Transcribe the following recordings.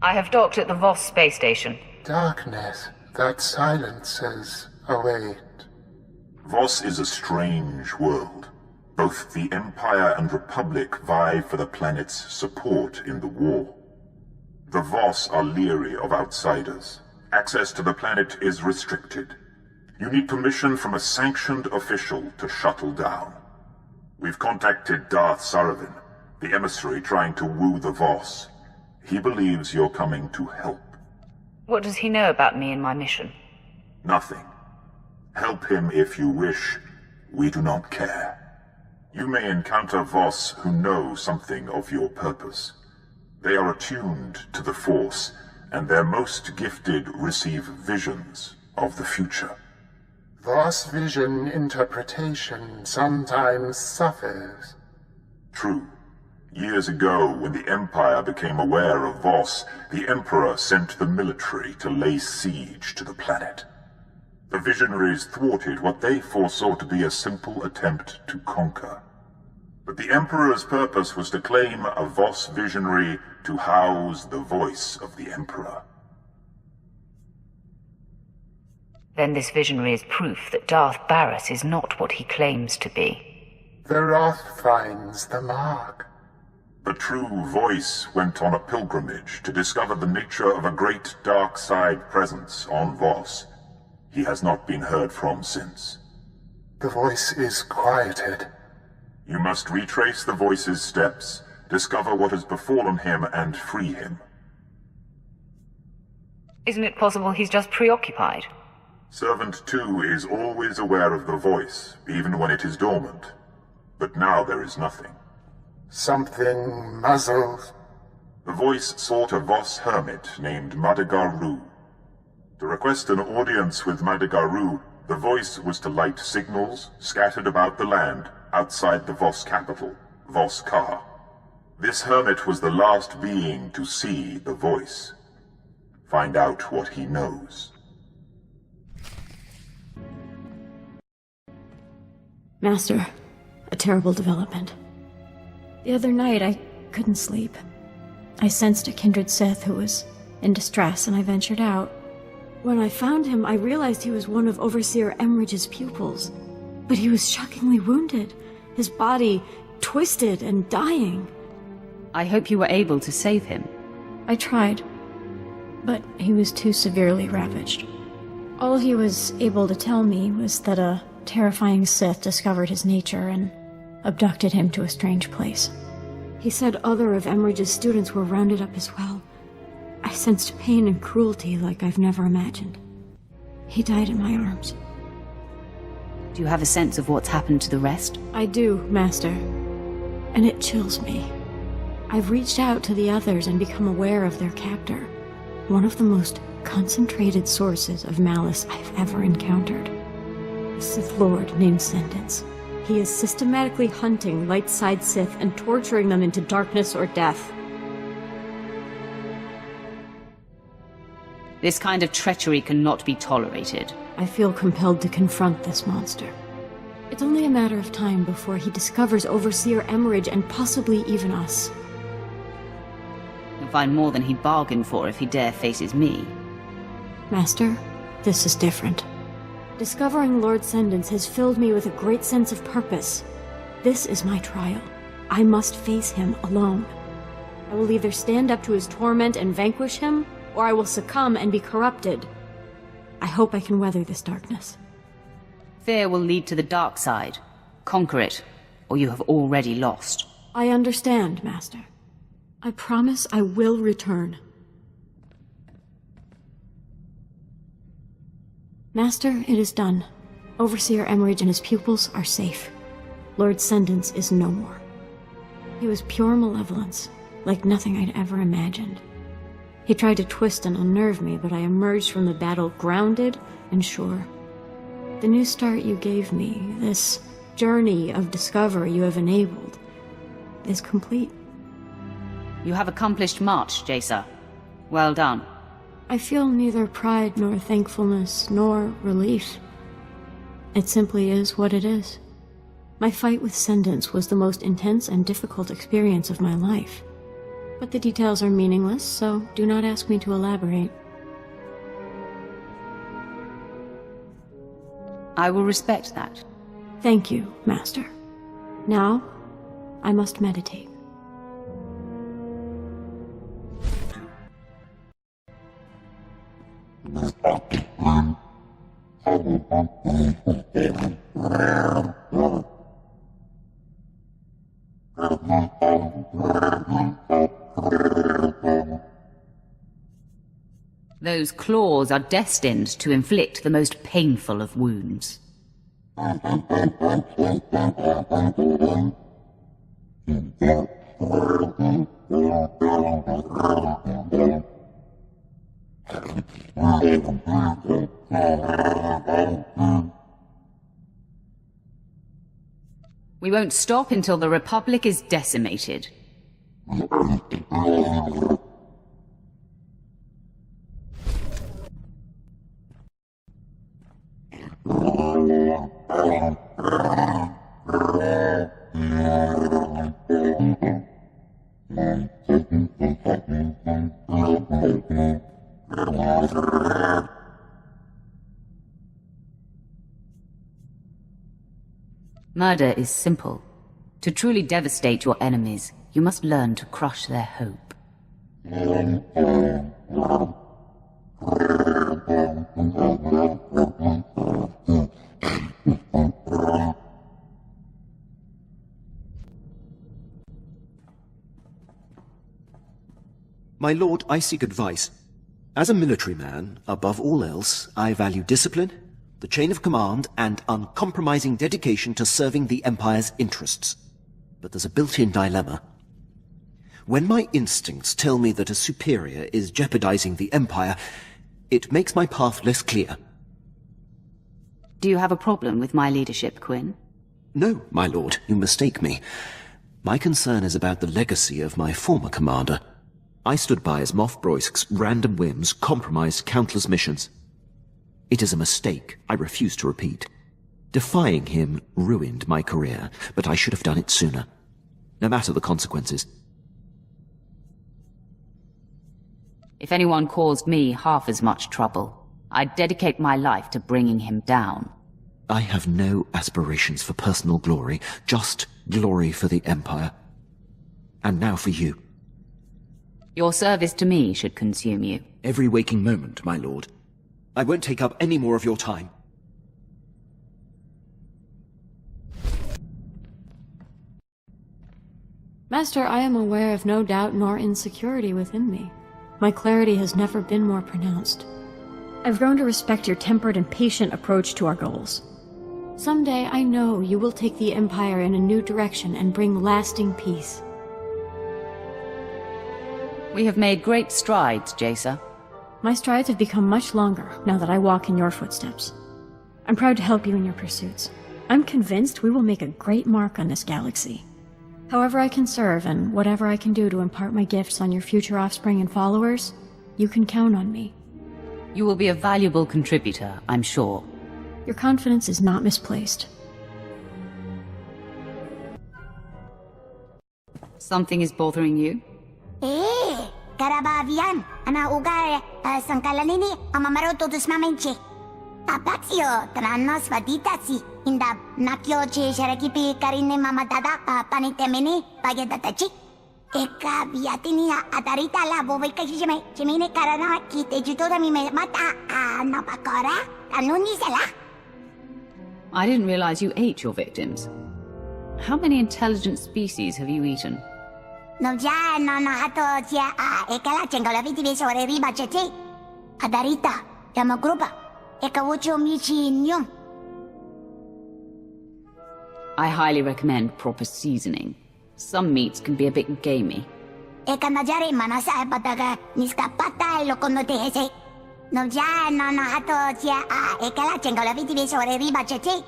I have docked at the Voss space station. Darkness that silences await. Voss is a strange world. Both the Empire and Republic vie for the planet's support in the war. The Voss are leery of outsiders. Access to the planet is restricted. You need permission from a sanctioned official to shuttle down. We've contacted Darth Saravin, the emissary trying to woo the Voss. He believes you're coming to help. What does he know about me and my mission? Nothing. Help him if you wish. We do not care. You may encounter Voss who know something of your purpose. They are attuned to the Force, and their most gifted receive visions of the future. Voss vision interpretation sometimes suffers. True. Years ago, when the Empire became aware of Voss, the Emperor sent the military to lay siege to the planet. The visionaries thwarted what they foresaw to be a simple attempt to conquer. But the Emperor's purpose was to claim a Voss visionary to house the voice of the Emperor. Then this visionary is proof that Darth Barris is not what he claims to be. The Wrath finds the mark. The true voice went on a pilgrimage to discover the nature of a great dark side presence on Voss. He has not been heard from since. The voice is quieted. You must retrace the voice's steps, discover what has befallen him, and free him. Isn't it possible he's just preoccupied? Servant 2 is always aware of the voice, even when it is dormant. But now there is nothing. Something muzzles. The voice sought a Voss hermit named Madagar-Ru. To request an audience with Madagar-Ru, the voice was to light signals scattered about the land outside the Voss capital, Voss-Ka. This hermit was the last being to see the voice. Find out what he knows. Master, a terrible development. The other night, I couldn't sleep. I sensed a kindred Sith who was in distress, and I ventured out. When I found him, I realized he was one of Overseer Emridge's pupils. But he was shockingly wounded, his body twisted and dying. I hope you were able to save him. I tried, but he was too severely ravaged. All he was able to tell me was that a terrifying Sith discovered his nature and abducted him to a strange place. He said other of Emridge's students were rounded up as well. I sensed pain and cruelty like I've never imagined. He died in my arms. Do you have a sense of what's happened to the rest? I do, Master. And it chills me. I've reached out to the others and become aware of their captor. One of the most concentrated sources of malice I've ever encountered. A Sith Lord named Sentence. He is systematically hunting light-side Sith and torturing them into darkness or death. This kind of treachery cannot be tolerated. I feel compelled to confront this monster. It's only a matter of time before he discovers Overseer Emridge and possibly even us. He'll find more than he bargained for if he dare faces me. Master, this is different. Discovering Lord Sentence has filled me with a great sense of purpose. This is my trial. I must face him alone. I will either stand up to his torment and vanquish him, or I will succumb and be corrupted. I hope I can weather this darkness. Fear will lead to the dark side. Conquer it, or you have already lost. I understand, Master. I promise I will return. Master, it is done. Overseer Emridge and his pupils are safe. Lord Sentence is no more. He was pure malevolence, like nothing I'd ever imagined. He tried to twist and unnerve me, but I emerged from the battle grounded and sure. The new start you gave me, this journey of discovery you have enabled, is complete. You have accomplished much, Jacer. Well done. I feel neither pride nor thankfulness nor relief. It simply is what it is. My fight with Sentence was the most intense and difficult experience of my life. But the details are meaningless, so do not ask me to elaborate. I will respect that. Thank you, Master. Now, I must meditate. Those claws are destined to inflict the most painful of wounds. We won't stop until the Republic is decimated. Murder is simple. To truly devastate your enemies, you must learn to crush their hope. My lord, I seek advice. As a military man, above all else, I value discipline, the chain of command, and uncompromising dedication to serving the Empire's interests. But there's a built-in dilemma. When my instincts tell me that a superior is jeopardizing the Empire, it makes my path less clear. Do you have a problem with my leadership, Quinn? No, my lord, you mistake me. My concern is about the legacy of my former commander. I stood by as Moff Broisk's random whims compromised countless missions. It is a mistake I refuse to repeat. Defying him ruined my career, but I should have done it sooner. No matter the consequences. If anyone caused me half as much trouble, I'd dedicate my life to bringing him down. I have no aspirations for personal glory, just glory for the Empire. And now for you. Your service to me should consume you. Every waking moment, my lord. I won't take up any more of your time. Master, I am aware of no doubt nor insecurity within me. My clarity has never been more pronounced. I've grown to respect your tempered and patient approach to our goals. Someday, I know you will take the Empire in a new direction and bring lasting peace. We have made great strides, Jaisa. My strides have become much longer now that I walk in your footsteps. I'm proud to help you in your pursuits. I'm convinced we will make a great mark on this galaxy. However I can serve and whatever I can do to impart my gifts on your future offspring and followers, you can count on me. You will be a valuable contributor, I'm sure. Your confidence is not misplaced. Something is bothering you? Karabavian, ana ugar sangkalanini amamaro todos mamenche. Apaxio, tranos vaditasi, inda nakyo che sharakipi karine mamadada panitemene pagedatachi. Eka viatini atarita la boveka shime, chimine karana kite jutoda mi mata napakora, anuni sala. I didn't realize you ate your victims. How many intelligent species have you eaten? No ya no hato ya ekala chengola viti sobre riba chete. Adarita, yamagrupa, ekawucho michi nyum. I highly recommend proper seasoning. Some meats can be a bit gamey. Ekanajare manasa pataga niskapata lo konote hese. No ya no hato ya ekala chengola viti sobre riba chete.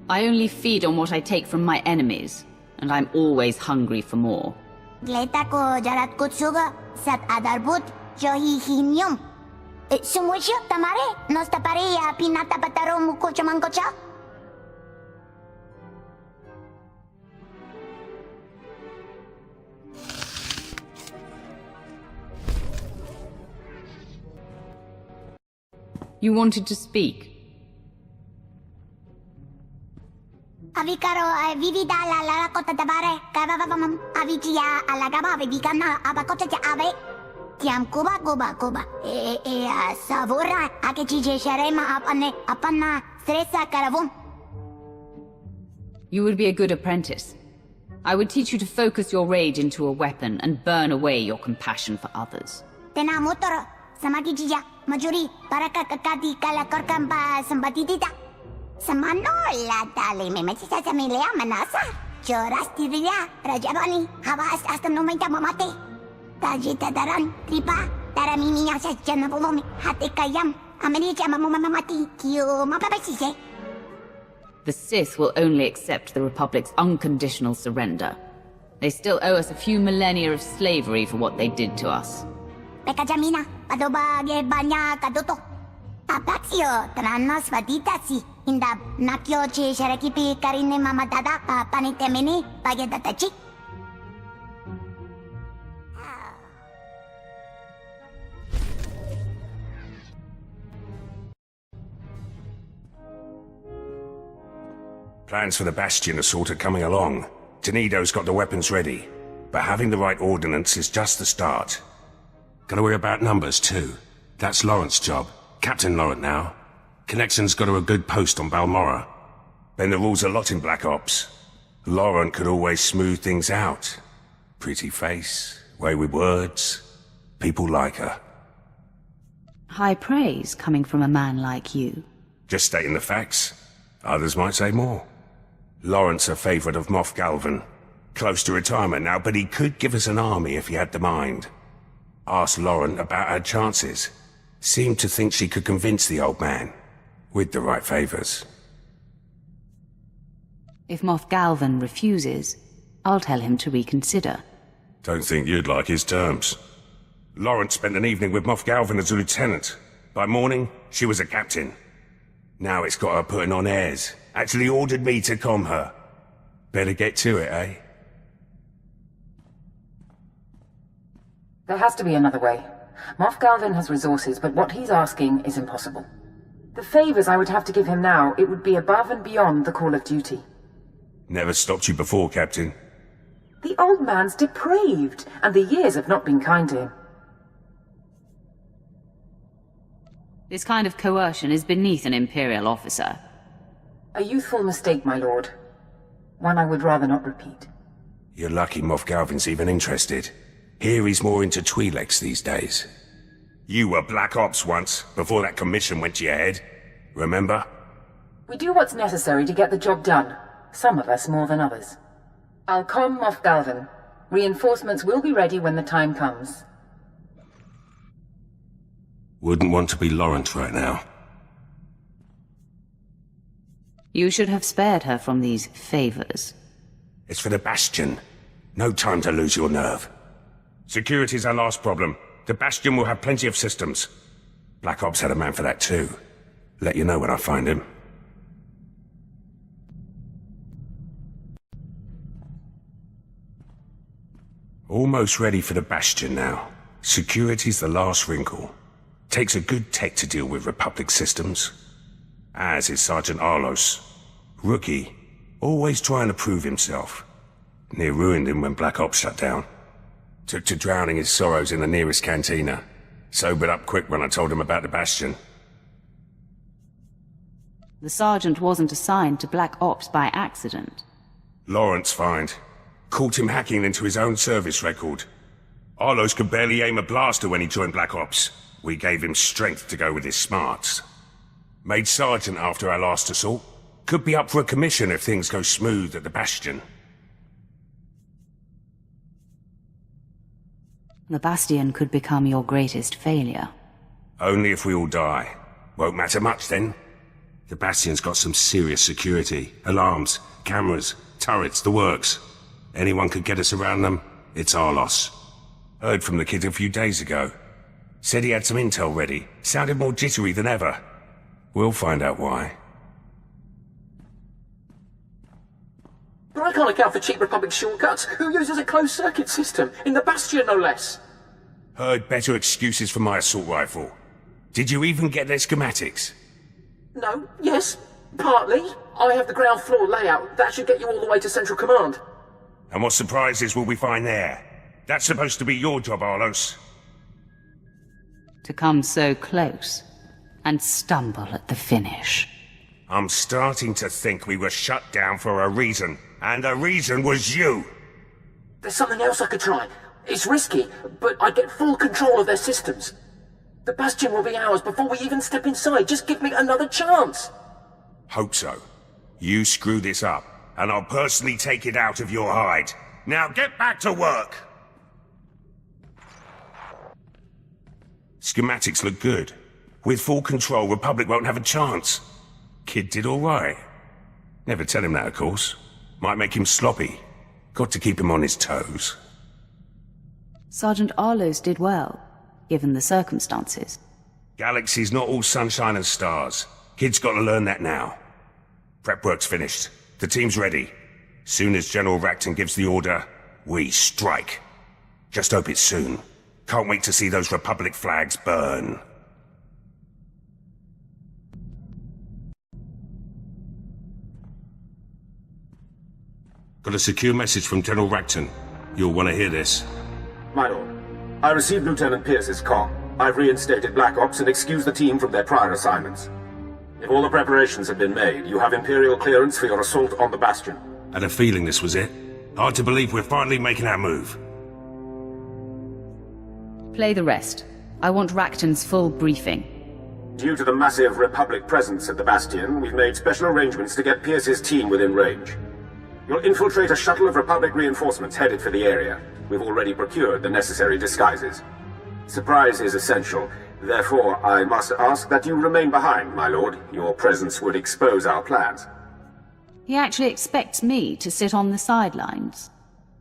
I only feed on what I take from my enemies, and I'm always hungry for more. Gleta ko jarat kutsuga sat adarbut johi hinyum. Sumuisyo, tamare, nos tapareya pinatapataro mukocha mangocha? You wanted to speak? Avikaro, vivida la kota tabare, kavavamam, avitia, alagaba, vidikana, abakocha ave. Tiam kuba. Savura, akechiche sharema apana, stresa karavum. You would be a good apprentice. I would teach you to focus your rage into a weapon and burn away your compassion for others. Tena motoro, samakichija, majuri, paraka kakati kalakorkamba sambatitita. Samano la tali me metisa samilea manasa. Chorastiria, rajabani, hawas hasta no me mamate. Tajita daran, tripa, taramimiya sa janabolomi, hati kayam, amenicha mamamamati, kiyo mapapasise. The Sith will only accept the Republic's unconditional surrender. They still owe us a few millennia of slavery for what they did to us. Pekajamina, adobage banya kadoto. Apaxio, tranos vaditasi, inda nakyo che sharakipi karine mamadada, panitemini, pagedatachi. Plans for the Bastion are sort of coming along. Tenido's got the weapons ready, but having the right ordnance is just the start. Gotta worry about numbers too. That's Laurent's job. Captain Laurent now. Connection's got her a good post on Balmorra. Bend the rules a lot in Black Ops. Laurent could always smooth things out. Pretty face, way with words. People like her. High praise coming from a man like you. Just stating the facts. Others might say more. Laurent's a favourite of Moff Galvan. Close to retirement now, but he could give us an army if he had the mind. Asked Laurent about her chances. Seemed to think she could convince the old man. With the right favours. If Moff Galvan refuses, I'll tell him to reconsider. Don't think you'd like his terms. Laurent spent an evening with Moff Galvan as a lieutenant. By morning, she was a captain. Now it's got her putting on airs. Actually ordered me to calm her. Better get to it, eh? There has to be another way. Moff Galvan has resources, but what he's asking is impossible. The favors I would have to give him now, it would be above and beyond the call of duty. Never stopped you before, Captain. The old man's depraved, and the years have not been kind to him. This kind of coercion is beneath an Imperial officer. A youthful mistake, my lord. One I would rather not repeat. You're lucky Moff Galvan's even interested. Here he's more into Twi'leks these days. You were Black Ops once, before that commission went to your head. Remember? We do what's necessary to get the job done. Some of us more than others. I'll calm Moff Galvan. Reinforcements will be ready when the time comes. Wouldn't want to be Laurent right now. You should have spared her from these favors. It's for the Bastion. No time to lose your nerve. Security's our last problem. The Bastion will have plenty of systems. Black Ops had a man for that too. Let you know when I find him. Almost ready for the Bastion now. Security's the last wrinkle. Takes a good tech to deal with Republic systems. As is Sergeant Arlos. Rookie. Always trying to prove himself. Near ruined him when Black Ops shut down. Took to drowning his sorrows in the nearest cantina. Sobered up quick when I told him about the Bastion. The sergeant wasn't assigned to Black Ops by accident. Laurent's find. Caught him hacking into his own service record. Arlos could barely aim a blaster when he joined Black Ops. We gave him strength to go with his smarts. Made sergeant after our last assault. Could be up for a commission if things go smooth at the Bastion. The Bastion could become your greatest failure. Only if we all die. Won't matter much then. The Bastion's got some serious security. Alarms, cameras, turrets, the works. Anyone could get us around them, it's our loss. Heard from the kid a few days ago. Said he had some intel ready. Sounded more jittery than ever. We'll find out why. But I can't account for cheap Republic shortcuts. Who uses a closed-circuit system? In the Bastion, no less. Heard better excuses for my assault rifle. Did you even get their schematics? No, yes, partly. I have the ground floor layout. That should get you all the way to Central Command. And what surprises will we find there? That's supposed to be your job, Arlos. To come so close and stumble at the finish. I'm starting to think we were shut down for a reason, and the reason was you! There's something else I could try. It's risky, but I get full control of their systems. The Bastion will be ours before we even step inside. Just give me another chance. Hope so. You screw this up, and I'll personally take it out of your hide. Now get back to work! Schematics look good. With full control, Republic won't have a chance. Kid did all right. Never tell him that, of course. Might make him sloppy. Got to keep him on his toes. Sergeant Arlos did well, given the circumstances. Galaxy's not all sunshine and stars. Kid's got to learn that now. Prep work's finished. The team's ready. Soon as General Racton gives the order, we strike. Just hope it's soon. Can't wait to see those Republic flags burn. Got a secure message from General Racton. You'll want to hear this. My lord, I received Lieutenant Pierce's call. I've reinstated Black Ops and excused the team from their prior assignments. If all the preparations have been made, you have Imperial clearance for your assault on the Bastion. Had a feeling this was it. Hard to believe we're finally making our move. Play the rest. I want Racton's full briefing. Due to the massive Republic presence at the Bastion, we've made special arrangements to get Pierce's team within range. You'll infiltrate a shuttle of Republic reinforcements headed for the area. We've already procured the necessary disguises. Surprise is essential. Therefore, I must ask that you remain behind, my lord. Your presence would expose our plans. He actually expects me to sit on the sidelines.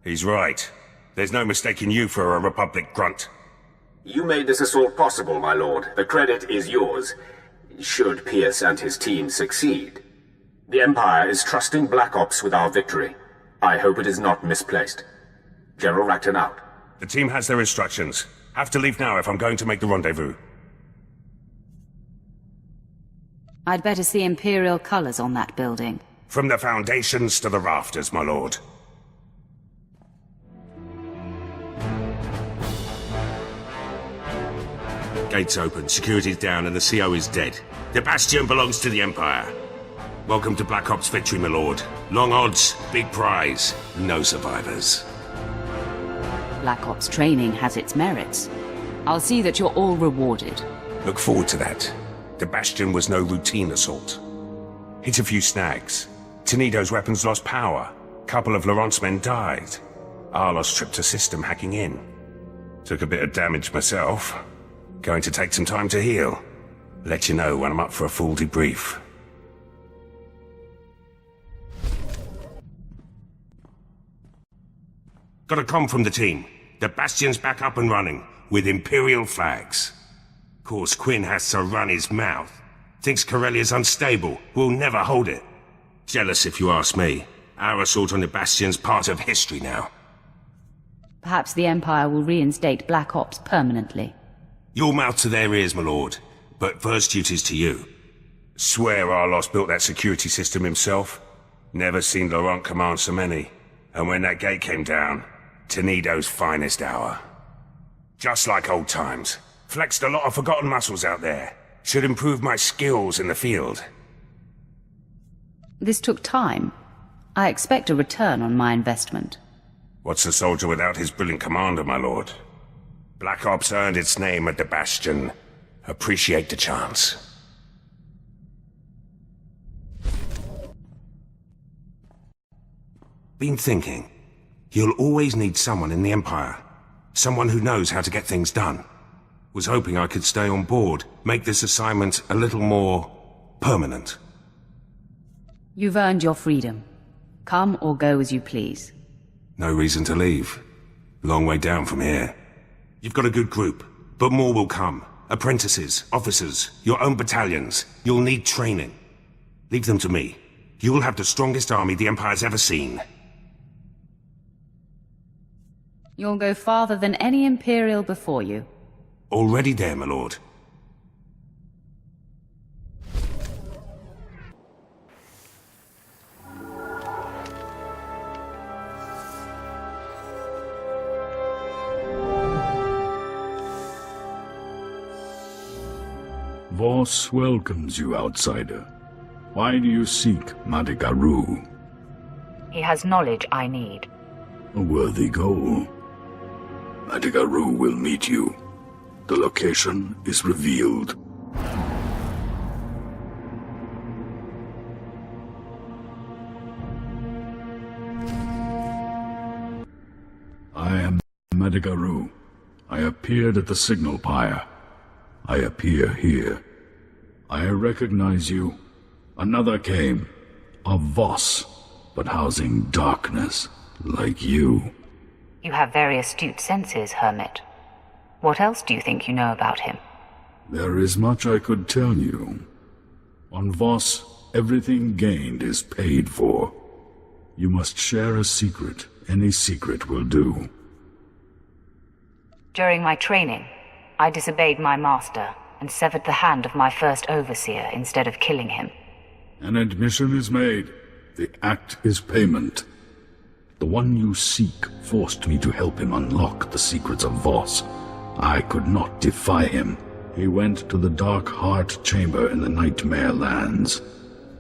He's right. There's no mistaking you for a Republic grunt. You made this assault possible, my lord. The credit is yours, should Pierce and his team succeed. The Empire is trusting Black Ops with our victory. I hope it is not misplaced. General Racton out. The team has their instructions. Have to leave now if I'm going to make the rendezvous. I'd better see Imperial colors on that building. From the foundations to the rafters, my lord. Gates open, security's down, and the CO is dead. The Bastion belongs to the Empire. Welcome to Black Ops victory, my lord. Long odds, big prize, no survivors. Black Ops training has its merits. I'll see that you're all rewarded. Look forward to that. The Bastion was no routine assault. Hit a few snags. Tenido's weapons lost power. Couple of Laurent's men died. Arlos tripped a system hacking in. Took a bit of damage myself. Going to take some time to heal. Let you know when I'm up for a full debrief. Got a comm from the team. The Bastion's back up and running, with Imperial flags. Course Quinn has to run his mouth. Thinks Corellia's unstable, will never hold it. Jealous if you ask me. Our assault on the Bastion's part of history now. Perhaps the Empire will reinstate Black Ops permanently. Your mouth to their ears, my lord. But first duty's to you. Swear Arlos built that security system himself. Never seen Laurent command so many. And when that gate came down, Tenido's finest hour. Just like old times. Flexed a lot of forgotten muscles out there. Should improve my skills in the field. This took time. I expect a return on my investment. What's a soldier without his brilliant commander, my lord? Black Ops earned its name at the Bastion. Appreciate the chance. Been thinking. You'll always need someone in the Empire. Someone who knows how to get things done. Was hoping I could stay on board, make this assignment a little more permanent. You've earned your freedom. Come or go as you please. No reason to leave. Long way down from here. You've got a good group. But more will come. Apprentices, officers, your own battalions. You'll need training. Leave them to me. You'll have the strongest army the Empire's ever seen. You'll go farther than any Imperial before you. Already there, my lord. Voss welcomes you, outsider. Why do you seek Madagaru? He has knowledge I need. A worthy goal. Madagaru will meet you. The location is revealed. I am Madagaru. I appeared at the signal pyre. I appear here. I recognize you. Another came. A Voss, but housing darkness, like you. You have very astute senses, Hermit. What else do you think you know about him? There is much I could tell you. On Voss, everything gained is paid for. You must share a secret. Any secret will do. During my training, I disobeyed my master and severed the hand of my first overseer instead of killing him. An admission is made. The act is payment. The one you seek forced me to help him unlock the secrets of Voss. I could not defy him. He went to the Dark Heart Chamber in the Nightmare Lands.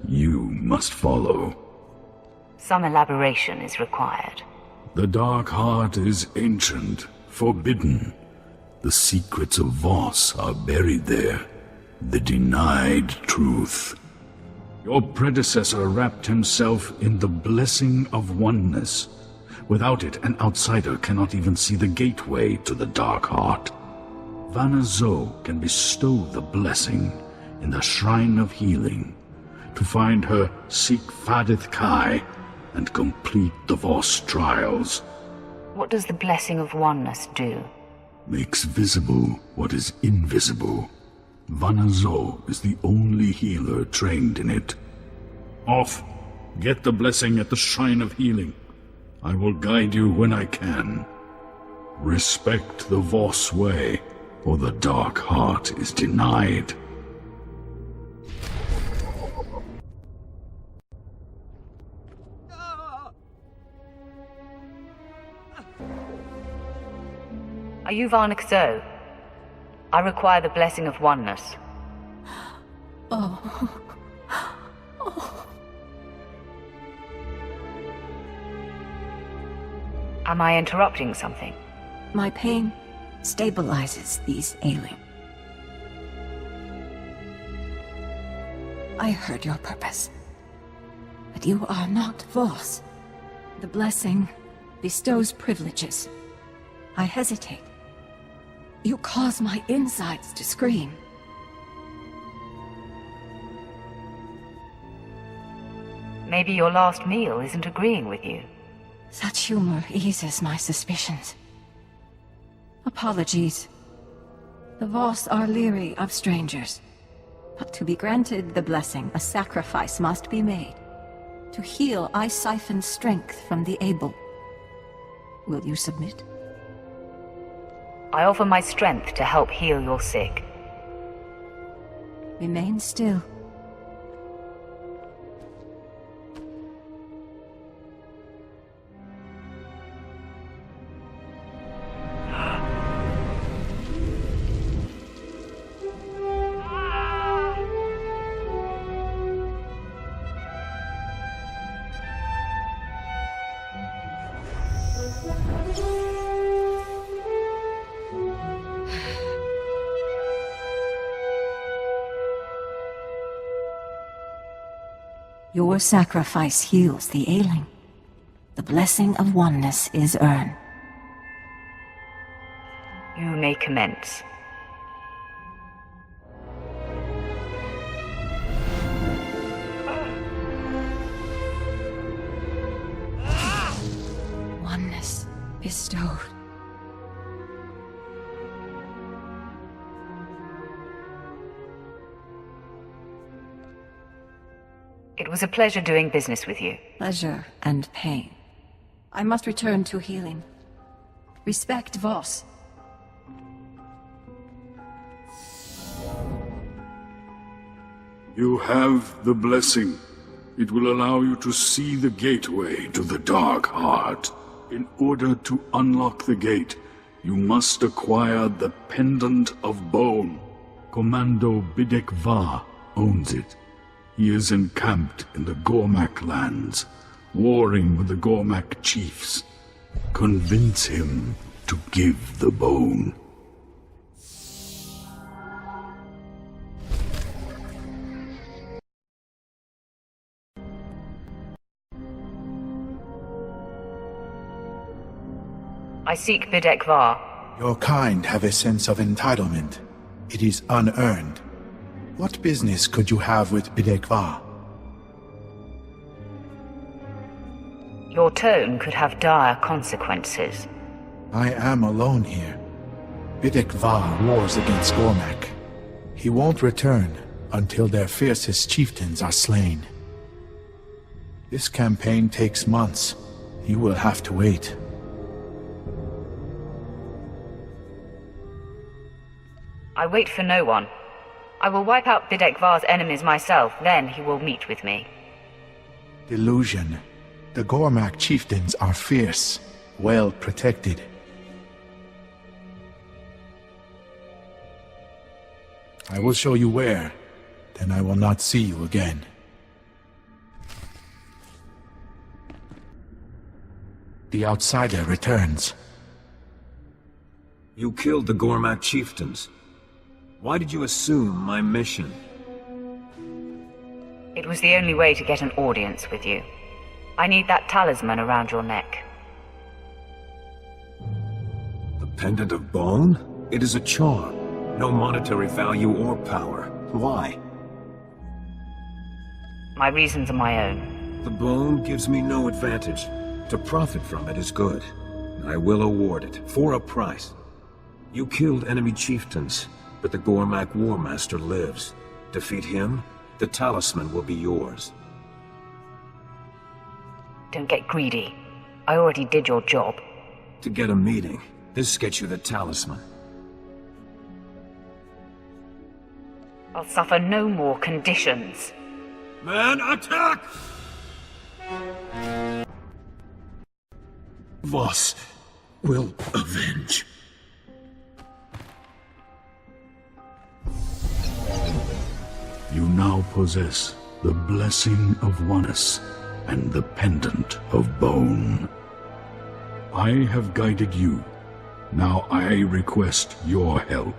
You must follow. Some elaboration is required. The Dark Heart is ancient, forbidden. The secrets of Voss are buried there. The denied truth. Your predecessor wrapped himself in the blessing of oneness. Without it, an outsider cannot even see the gateway to the Dark Heart. Vanna Zo can bestow the blessing in the Shrine of Healing to find her Seek Fadith Kai and complete the Voss trials. What does the blessing of oneness do? Makes visible what is invisible. Vanna Zo is the only healer trained in it. Off! Get the blessing at the Shrine of Healing. I will guide you when I can. Respect the Voss way, or the Dark Heart is denied. Are you Varnick Zo? I require the blessing of oneness. Oh. Am I interrupting something? My pain stabilizes these ailing. I heard your purpose. But you are not Voss. The blessing bestows privileges. I hesitate. You cause my insides to scream. Maybe your last meal isn't agreeing with you. Such humor eases my suspicions. Apologies. The Voss are leery of strangers. But to be granted the blessing, a sacrifice must be made. To heal, I siphon strength from the able. Will you submit? I offer my strength to help heal your sick. Remain still. Your sacrifice heals the ailing. The blessing of oneness is earned. You may commence. Oneness bestowed. It was a pleasure doing business with you. Pleasure and pain. I must return to healing. Respect Voss. You have the blessing. It will allow you to see the gateway to the Dark Heart. In order to unlock the gate, you must acquire the Pendant of Bone. Commando Bidek Va owns it. He is encamped in the Gormak lands, warring with the Gormak chiefs. Convince him to give the bone. I seek Bidek Va. Your kind have a sense of entitlement. It is unearned. What business could you have with Bidek Va? Your tone could have dire consequences. I am alone here. Bidek Va wars against Gormak. He won't return until their fiercest chieftains are slain. This campaign takes months. You will have to wait. I wait for no one. I will wipe out Bidek Va's enemies myself, then he will meet with me. Delusion. The Gormak chieftains are fierce, well protected. I will show you where, then I will not see you again. The outsider returns. You killed the Gormak chieftains. Why did you assume my mission? It was the only way to get an audience with you. I need that talisman around your neck. The Pendant of Bone? It is a charm. No monetary value or power. Why? My reasons are my own. The bone gives me no advantage. To profit from it is good. I will award it, for a price. You killed enemy chieftains, but the Gormak War Master lives. Defeat him, the talisman will be yours. Don't get greedy. I already did your job. To get a meeting, this gets you the talisman. I'll suffer no more conditions. Man, attack! Voss will avenge. You now possess the blessing of oneness and the Pendant of Bone. I have guided you. Now I request your help.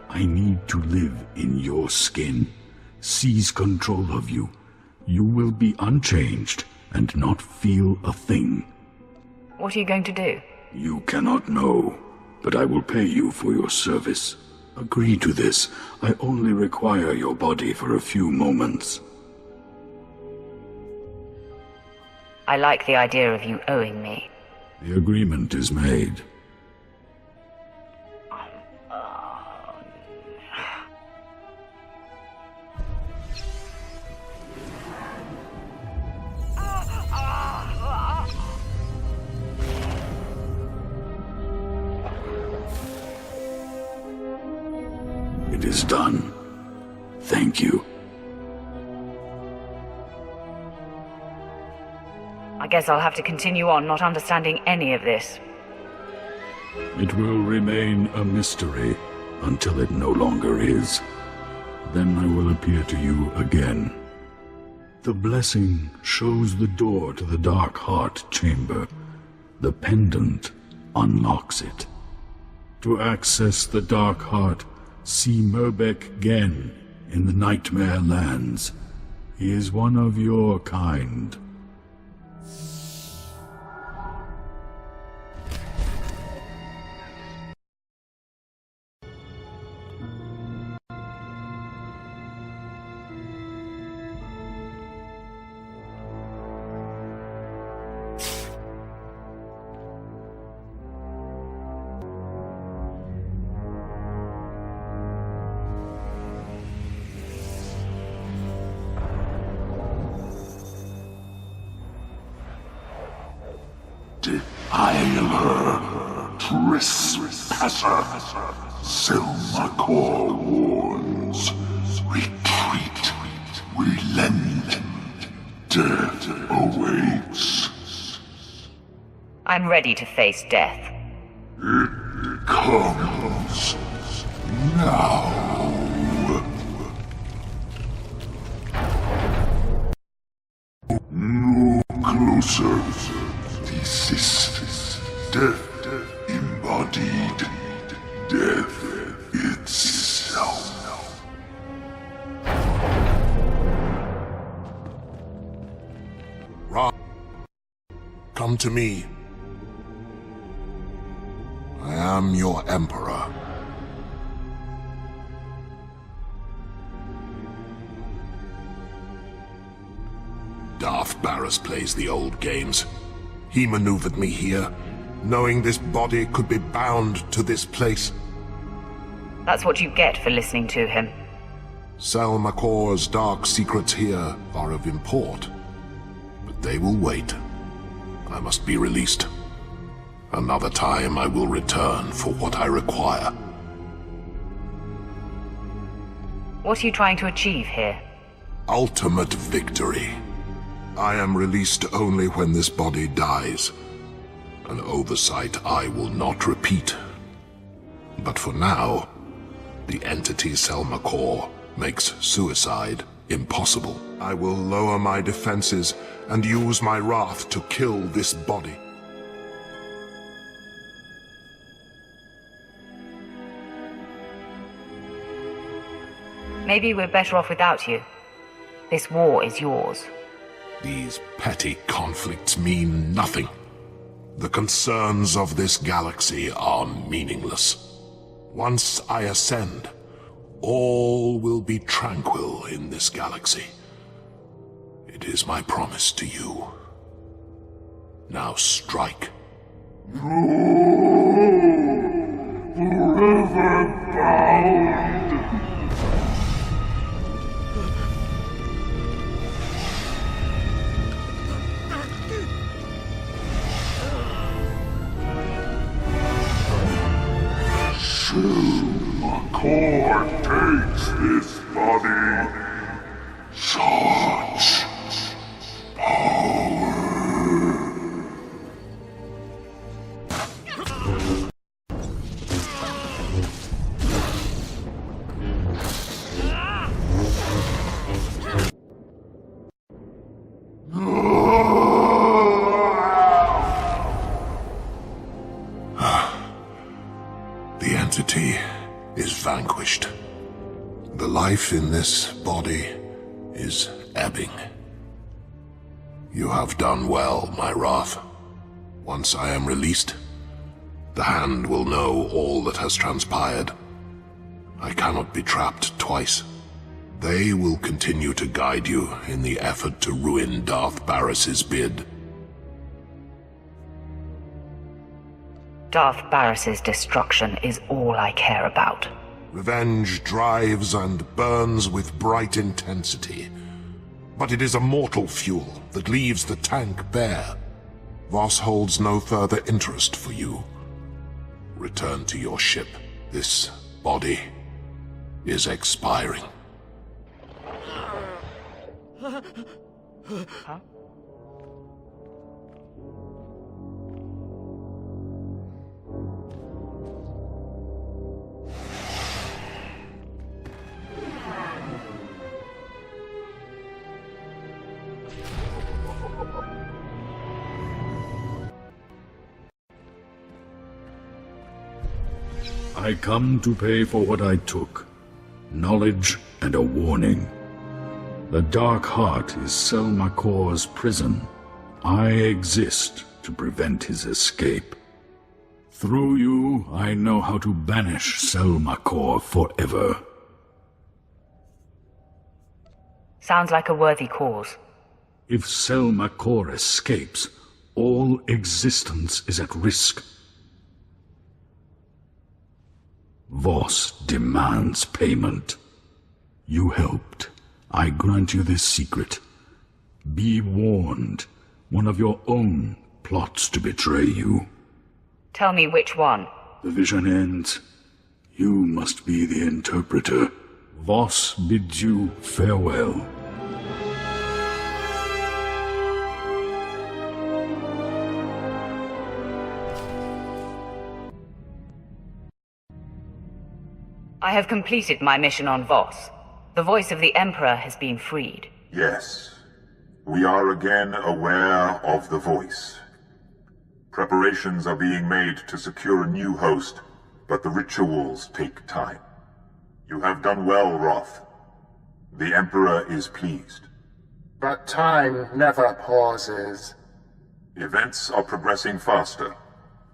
I need to live in your skin, seize control of you. You will be unchanged and not feel a thing. What are you going to do? You cannot know, but I will pay you for your service. Agree to this. I only require your body for a few moments. I like the idea of you owing me. The agreement is made. It is done. Thank you. I guess I'll have to continue on not understanding any of this. It will remain a mystery until it no longer is. Then I will appear to you again. The blessing shows the door to the Dark Heart chamber. The pendant unlocks it. To access the Dark Heart, see Merbek Gen in the Nightmare Lands. He is one of your kind. Defiler, trespasser, Selmakor warns. Retreat, relent, death awaits. I'm ready to face death. It comes now. No closer. This is death embodied. Death itself. Ra, come to me. I am your emperor. Darth Barras plays the old games. He maneuvered me here, knowing this body could be bound to this place. That's what you get for listening to him. Selmakor's dark secrets here are of import, but they will wait. I must be released. Another time I will return for what I require. What are you trying to achieve here? Ultimate victory. I am released only when this body dies. An oversight I will not repeat. But for now, the entity Selmakor makes suicide impossible. I will lower my defenses and use my wrath to kill this body. Maybe we're better off without you. This war is yours. These petty conflicts mean nothing. The concerns of this galaxy are meaningless. Once I ascend, all will be tranquil in this galaxy. It is my promise to you. Now strike. Forever bound. Selmakor takes this body. Such power. The entity is vanquished. The life in this body is ebbing. You have done well, my wrath. Once I am released, the Hand will know all that has transpired. I cannot be trapped twice. They will continue to guide you in the effort to ruin Darth Barras's bid. Darth Barras's destruction is all I care about. Revenge drives and burns with bright intensity. But it is a mortal fuel that leaves the tank bare. Voss holds no further interest for you. Return to your ship. This body is expiring. Huh? I come to pay for what I took. Knowledge and a warning. The Dark Heart is Selmakor's prison. I exist to prevent his escape. Through you, I know how to banish Selmakor forever. Sounds like a worthy cause. If Selmakor escapes, all existence is at risk. Voss demands payment. You helped. I grant you this secret. Be warned. One of your own plots to betray you. Tell me which one. The vision ends. You must be the interpreter. Voss bids you farewell. I have completed my mission on Voss. The voice of the Emperor has been freed. Yes. We are again aware of the voice. Preparations are being made to secure a new host, but the rituals take time. You have done well, Roth. The Emperor is pleased. But time never pauses. Events are progressing faster.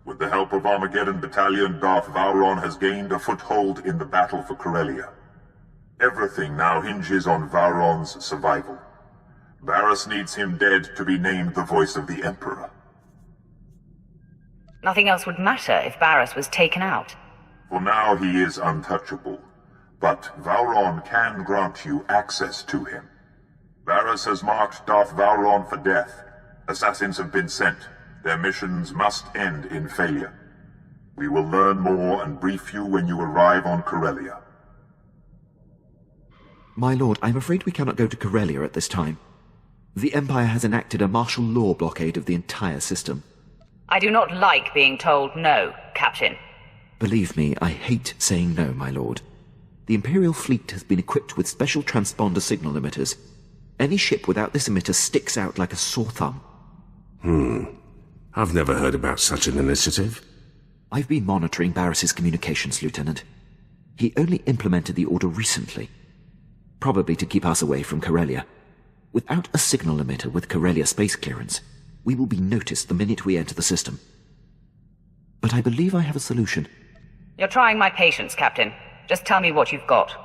With the help of Armageddon Battalion, Darth Vowron has gained a foothold in the battle for Corellia. Everything now hinges on Vowron's survival. Barriss needs him dead to be named the voice of the Emperor. Nothing else would matter if Barriss was taken out. For now he is untouchable, but Vowron can grant you access to him. Barriss has marked Darth Vowron for death. Assassins have been sent. Their missions must end in failure. We will learn more and brief you when you arrive on Corellia. My lord, I'm afraid we cannot go to Corellia at this time. The Empire has enacted a martial law blockade of the entire system. I do not like being told no, Captain. Believe me, I hate saying no, my lord. The Imperial fleet has been equipped with special transponder signal emitters. Any ship without this emitter sticks out like a sore thumb. I've never heard about such an initiative. I've been monitoring Barriss's communications, Lieutenant. He only implemented the order recently. Probably to keep us away from Corellia. Without a signal emitter with Corellia space clearance, we will be noticed the minute we enter the system. But I believe I have a solution. You're trying my patience, Captain. Just tell me what you've got.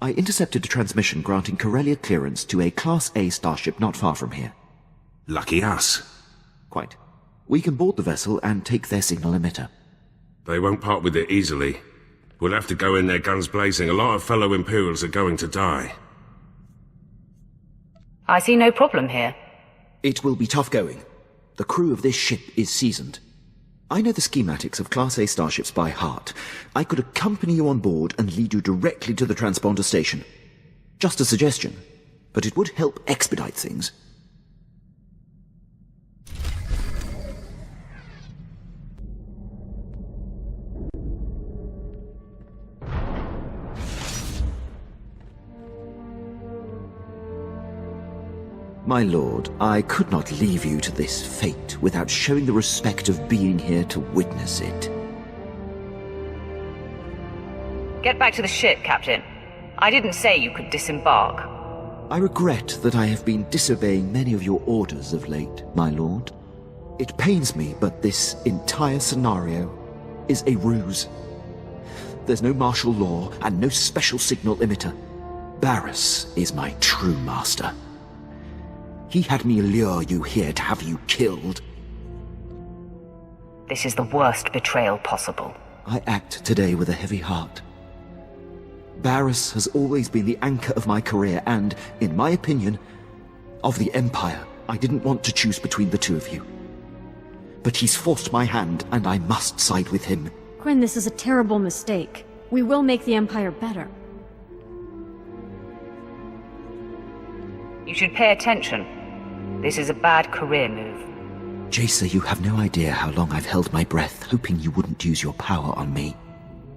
I intercepted a transmission granting Corellia clearance to a Class A starship not far from here. Lucky us. Quite. We can board the vessel and take their signal emitter. They won't part with it easily. We'll have to go in there guns blazing. A lot of fellow Imperials are going to die. I see no problem here. It will be tough going. The crew of this ship is seasoned. I know the schematics of Class A starships by heart. I could accompany you on board and lead you directly to the transponder station. Just a suggestion, but it would help expedite things. My lord, I could not leave you to this fate without showing the respect of being here to witness it. Get back to the ship, Captain. I didn't say you could disembark. I regret that I have been disobeying many of your orders of late, my lord. It pains me, but this entire scenario is a ruse. There's no martial law and no special signal emitter. Barriss is my true master. He had me lure you here to have you killed. This is the worst betrayal possible. I act today with a heavy heart. Barriss has always been the anchor of my career and, in my opinion, of the Empire. I didn't want to choose between the two of you. But he's forced my hand, and I must side with him. Quinn, this is a terrible mistake. We will make the Empire better. You should pay attention. This is a bad career move. Jacer, you have no idea how long I've held my breath, hoping you wouldn't use your power on me.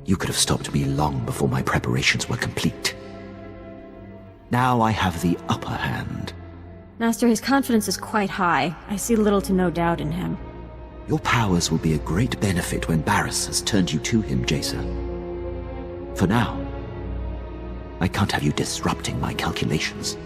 You could have stopped me long before my preparations were complete. Now I have the upper hand. Master, his confidence is quite high. I see little to no doubt in him. Your powers will be a great benefit when Barriss has turned you to him, Jacer. For now, I can't have you disrupting my calculations.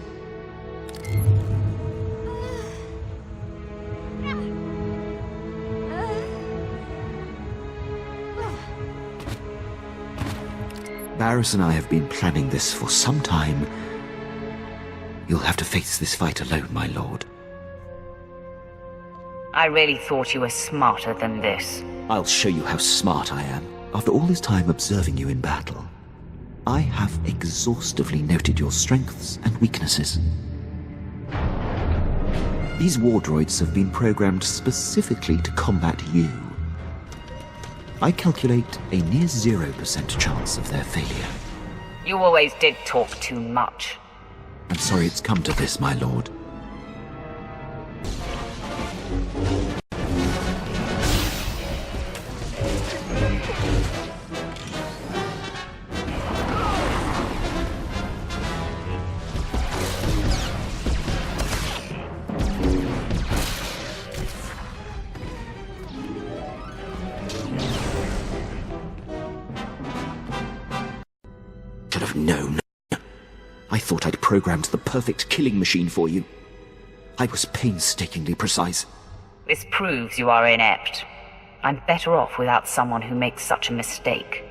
Barriss and I have been planning this for some time. You'll have to face this fight alone, my lord. I really thought you were smarter than this. I'll show you how smart I am. After all this time observing you in battle, I have exhaustively noted your strengths and weaknesses. These war droids have been programmed specifically to combat you. I calculate a near 0% chance of their failure. You always did talk too much. I'm sorry it's come to this, my lord. Should have known. I thought I'd programmed the perfect killing machine for you. I was painstakingly precise. This proves you are inept. I'm better off without someone who makes such a mistake.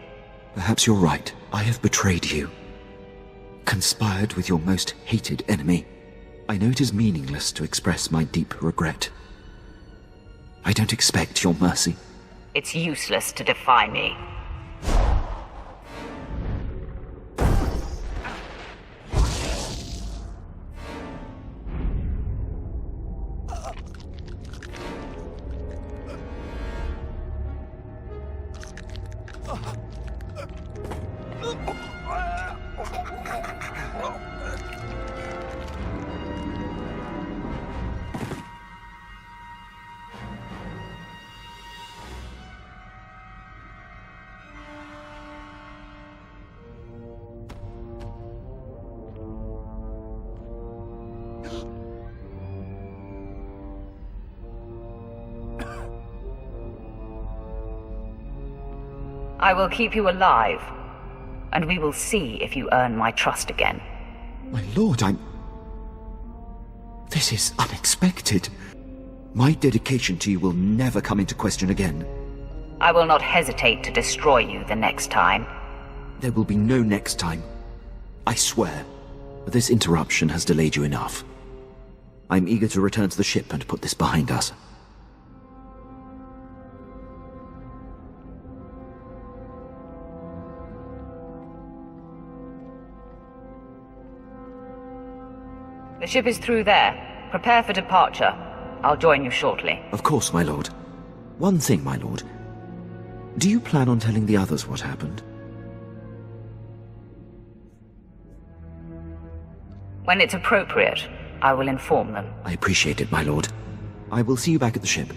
Perhaps you're right. I have betrayed you. Conspired with your most hated enemy. I know it is meaningless to express my deep regret. I don't expect your mercy. It's useless to defy me. I will keep you alive, and we will see if you earn my trust again. My lord, This is unexpected. My dedication to you will never come into question again. I will not hesitate to destroy you the next time. There will be no next time. I swear. This interruption has delayed you enough. I'm eager to return to the ship and put this behind us. The ship is through there. Prepare for departure. I'll join you shortly. Of course, my lord. One thing, my lord. Do you plan on telling the others what happened? When it's appropriate, I will inform them. I appreciate it, my lord. I will see you back at the ship.